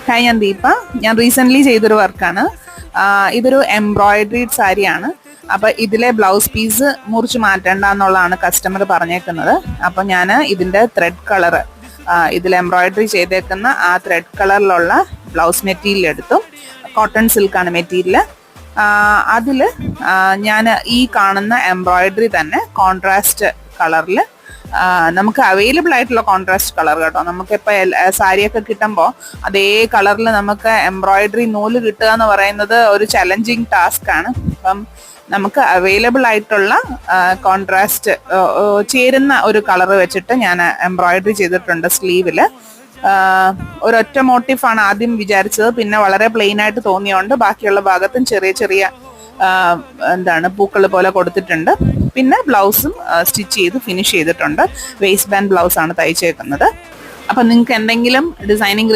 Hi, ഞാൻ ദീപ. ഞാൻ recently ചെയ്തൊരു വർക്കാണ്. ഇതൊരു എംബ്രോയിഡറീഡ് സാരിയാണ്. അപ്പോൾ ഇതിലെ ബ്ലൗസ് പീസ് മുറിച്ച് മാറ്റേണ്ട എന്നുള്ളതാണ് കസ്റ്റമർ പറഞ്ഞേക്കുന്നത്. അപ്പോൾ ഞാൻ ഇതിൻ്റെ ത്രെഡ് കളറ്, ഇതിൽ എംബ്രോയിഡറി ചെയ്തേക്കുന്ന ആ ത്രെഡ് കളറിലുള്ള ബ്ലൗസ് മെറ്റീരിയൽ എടുത്തു. കോട്ടൺ സിൽക്കാണ് മെറ്റീരിയൽ. അതിൽ ഞാൻ ഈ കാണുന്ന എംബ്രോയിഡറി തന്നെ കോൺട്രാസ്റ്റ് കളറിൽ, നമുക്ക് അവൈലബിൾ ആയിട്ടുള്ള കോൺട്രാസ്റ്റ് കളർ കേട്ടോ. നമുക്കിപ്പോൾ സാരിയൊക്കെ കിട്ടുമ്പോൾ അതേ കളറിൽ നമുക്ക് എംബ്രോയിഡറി നൂല് കിട്ടുക എന്ന് പറയുന്നത് ഒരു ചലഞ്ചിങ് ടാസ്ക് ആണ്. അപ്പം നമുക്ക് അവൈലബിൾ ആയിട്ടുള്ള കോൺട്രാസ്റ്റ് ചേരുന്ന ഒരു കളർ വെച്ചിട്ട് ഞാൻ എംബ്രോയിഡറി ചെയ്തിട്ടുണ്ട് സ്ലീവിൽ. ഒരൊറ്റ മോട്ടീഫാണ് ആദ്യം വിചാരിച്ചത്, പിന്നെ വളരെ പ്ലെയിൻ ആയിട്ട് തോന്നിയോണ്ട് ബാക്കിയുള്ള ഭാഗത്തും ചെറിയ ചെറിയ പൂക്കൾ പോലെ കൊടുത്തിട്ടുണ്ട്. പിന്നെ ബ്ലൗസും സ്റ്റിച്ച് ചെയ്ത് ഫിനിഷ് ചെയ്തിട്ടുണ്ട്. വേസ്റ്റ് ബാൻഡ് ബ്ലൗസ് ആണ് തയ്ച്ചേക്കുന്നത്. അപ്പം നിങ്ങൾക്ക് എന്തെങ്കിലും ഡിസൈനിങ്